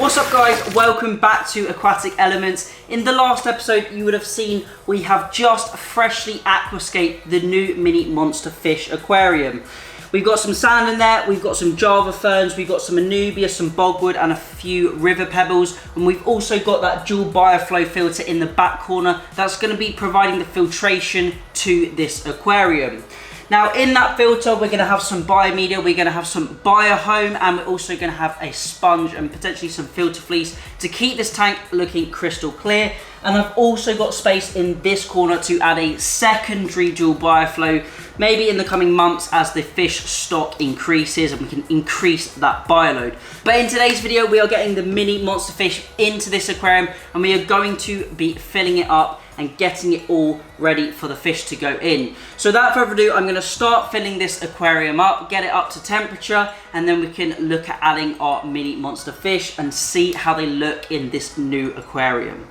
What's up guys, welcome back to Aquatic Elements. In the last episode you would have seen we have just freshly aquascaped the new mini monster fish aquarium. We've got some sand in there, we've got some Java ferns, we've got some Anubia, some bogwood and a few river pebbles, and we've also got that dual bioflow filter in the back corner that's going to be providing the filtration to this aquarium. Now in that filter we're going to have some biomedia, we're going to have some biohome, and we're also going to have a sponge and potentially some filter fleece to keep this tank looking crystal clear. And I've also got space in this corner to add a secondary dual bioflow, maybe in the coming months as the fish stock increases and we can increase that bioload. But in today's video we are getting the mini monster fish into this aquarium and we are going to be filling it up and getting it all ready for the fish to go in. So without further ado, I'm going to start filling this aquarium up, get it up to temperature, and then we can look at adding our mini monster fish and see how they look in this new aquarium.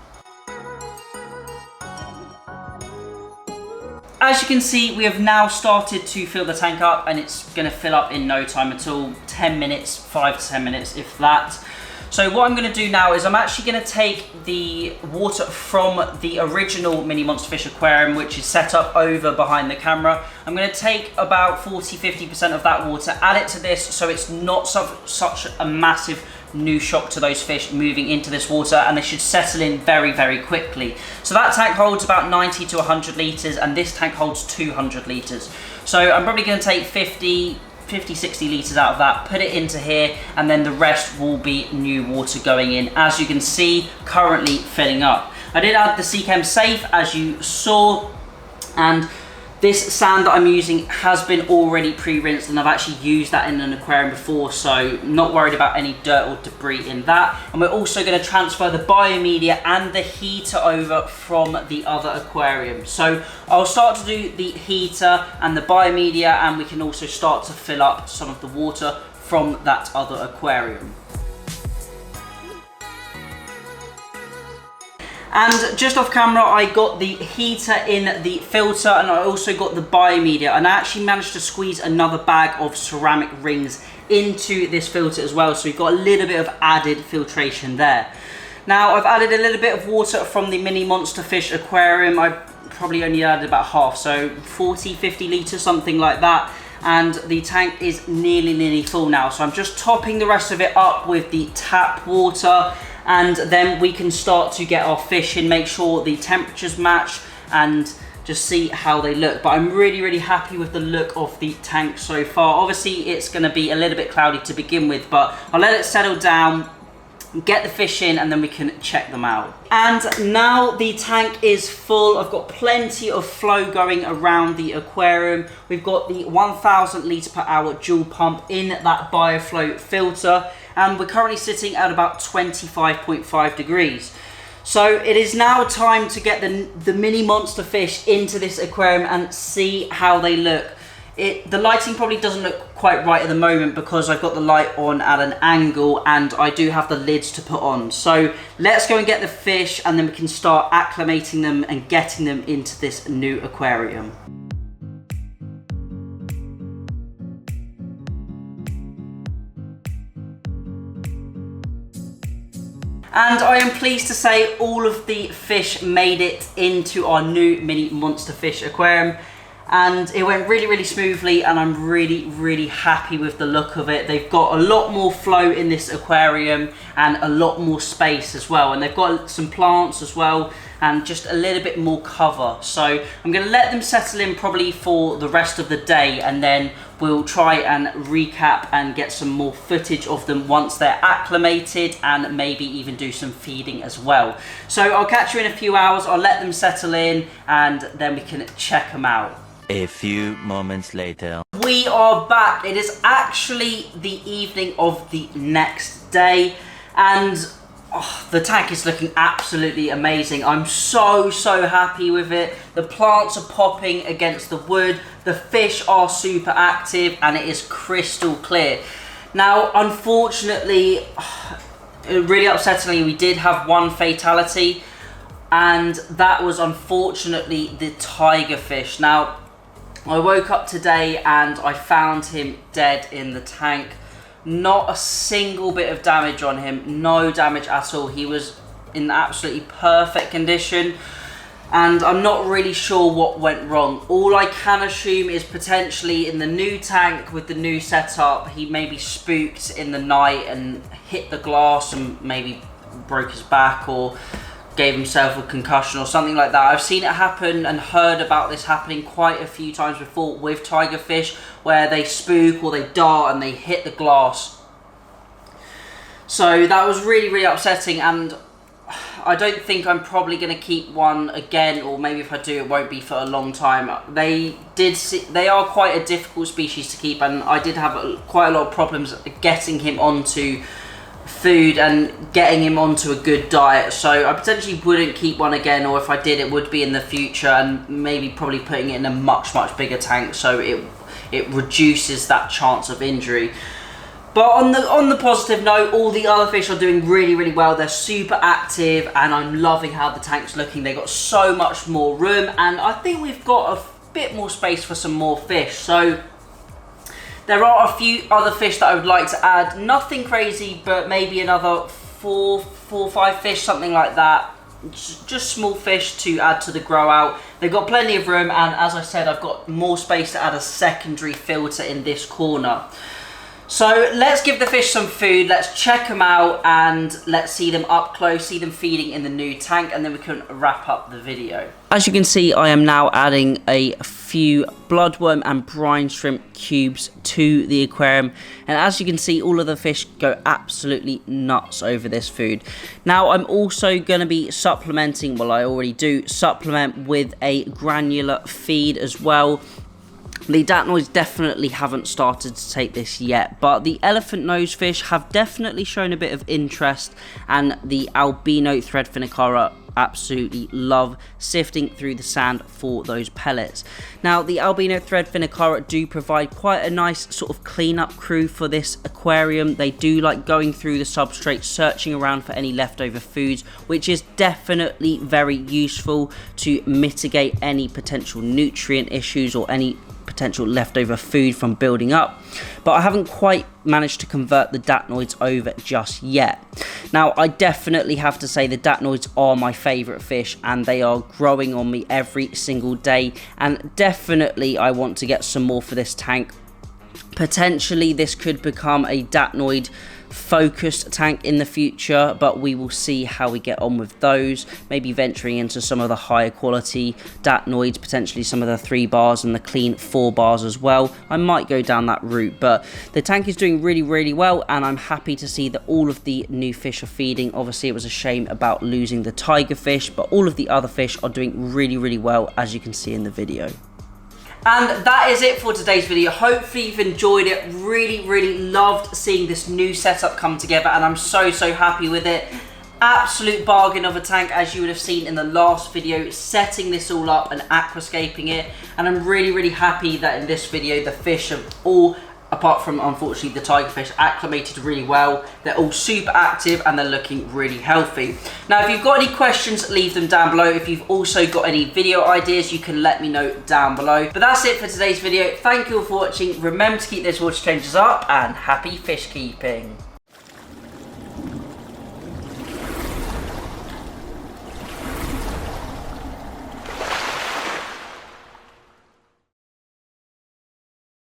As you can see, we have now started to fill the tank up and it's going to fill up in no time at all, 10 minutes, 5 to 10 minutes if that. So what I'm going to do now is I'm actually going to take the water from the original mini monster fish aquarium, which is set up over behind the camera. I'm going to take about 40-50% of that water, add it to this so it's not such a massive new shock to those fish moving into this water, and they should settle in very quickly. So that tank holds about 90 to 100 litres and this tank holds 200 litres. So I'm probably going to take 50-60 litres out of that, put it into here, and then the rest will be new water going in, as you can see currently filling up. I did add the Seachem Safe as you saw, and this sand that I'm using has been already pre-rinsed and I've actually used that in an aquarium before, so not worried about any dirt or debris in that. And we're also going to transfer the biomedia and the heater over from the other aquarium. So I'll start to do the heater and the biomedia, and we can also start to fill up some of the water from that other aquarium. And just off camera I got the heater in the filter and I also got the biomedia, and I actually managed to squeeze another bag of ceramic rings into this filter as well, so we've got a little bit of added filtration there. Now I've added a little bit of water from the mini monster fish aquarium. I probably only added about half, so 40-50 litres, something like that, and the tank is nearly full now. So I'm just topping the rest of it up with the tap water, and then we can start to get our fish in, make sure the temperatures match and just see how they look. But I'm really happy with the look of the tank so far. Obviously it's going to be a little bit cloudy to begin with, but I'll let it settle down, get the fish in, and then we can check them out. And now the tank is full. I've got plenty of flow going around the aquarium. We've got the 1000 litre per hour dual pump in that bioflow filter, and we're currently sitting at about 25.5 degrees. So it is now time to get the mini monster fish into this aquarium and see how they look. The lighting probably doesn't look quite right at the moment because I've got the light on at an angle and I do have the lids to put on. So let's go and get the fish and then we can start acclimating them and getting them into this new aquarium. And I am pleased to say all of the fish made it into our new mini monster fish aquarium. And it went really smoothly, and I'm really happy with the look of it. They've got a lot more flow in this aquarium and a lot more space as well, and they've got some plants as well and just a little bit more cover. So I'm going to let them settle in probably for the rest of the day, and then we'll try and recap and get some more footage of them once they're acclimated, and maybe even do some feeding as well. So I'll catch you in a few hours. I'll let them settle in and then we can check them out. A few moments later. We are back. It is actually the evening of the next day, and the tank is looking absolutely amazing. I'm so happy with it. The plants are popping against the wood, the fish are super active, and it is crystal clear. Now unfortunately, really upsettingly, we did have one fatality, and that was unfortunately the tiger fish. Now I woke up today and I found him dead in the tank. Not a single bit of damage on him, no damage at all. He was in absolutely perfect condition, and I'm not really sure what went wrong. All I can assume is potentially in the new tank with the new setup, he maybe spooked in the night and hit the glass and maybe broke his back or gave himself a concussion or something like that. I've seen it happen and heard about this happening quite a few times before with tigerfish, where they spook or they dart and they hit the glass. So that was really, really upsetting, and I don't think I'm probably going to keep one again, or maybe if I do, it won't be for a long time. They are quite a difficult species to keep, and I did have quite a lot of problems getting him onto food and getting him onto a good diet. So I potentially wouldn't keep one again, or if I did, it would be in the future, and maybe probably putting it in a much bigger tank so it reduces that chance of injury. But on the positive note, all the other fish are doing really well. They're super active, and I'm loving how the tank's looking. They got so much more room, and I think we've got a bit more space for some more fish. So there are a few other fish that I would like to add. Nothing crazy, but maybe another four or five fish, something like that. Just small fish to add to the grow out. They've got plenty of room, and as I said, I've got more space to add a secondary filter in this corner. So let's give the fish some food, let's check them out, and let's see them up close, see them feeding in the new tank, and then we can wrap up the video. As you can see, I am now adding a few bloodworm and brine shrimp cubes to the aquarium, and as you can see, all of the fish go absolutely nuts over this food. Now I'm also going to be supplementing, well I already do supplement with a granular feed as well. The datnoids definitely haven't started to take this yet, but the elephant nose fish have definitely shown a bit of interest, and the albino threadfin acara absolutely love sifting through the sand for those pellets. Now the albino threadfin acara do provide quite a nice sort of cleanup crew for this aquarium. They do like going through the substrate, searching around for any leftover foods, which is definitely very useful to mitigate any potential nutrient issues or any potential leftover food from building up, but I haven't quite managed to convert the datnoids over just yet. Now I definitely have to say the datnoids are my favorite fish, and they are growing on me every single day, and definitely I want to get some more for this tank. Potentially this could become a datnoid focused tank in the future, but we will see how we get on with those. Maybe venturing into some of the higher quality datnoids, potentially some of the 3 bars and the clean 4 bars as well. I might go down that route, but the tank is doing really well, and I'm happy to see that all of the new fish are feeding. Obviously it was a shame about losing the tiger fish, but all of the other fish are doing really well, as you can see in the video. And that is it for today's video. Hopefully you've enjoyed it. Really loved seeing this new setup come together, and I'm so happy with it. Absolute bargain of a tank, as you would have seen in the last video, setting this all up and aquascaping it. And I'm really happy that in this video the fish have all, apart from unfortunately the tigerfish, acclimated really well. They're all super active and they're looking really healthy. Now if you've got any questions, leave them down below. If you've also got any video ideas, you can let me know down below. But that's it for today's video. Thank you all for watching. Remember to keep those water changes up, and happy fish keeping.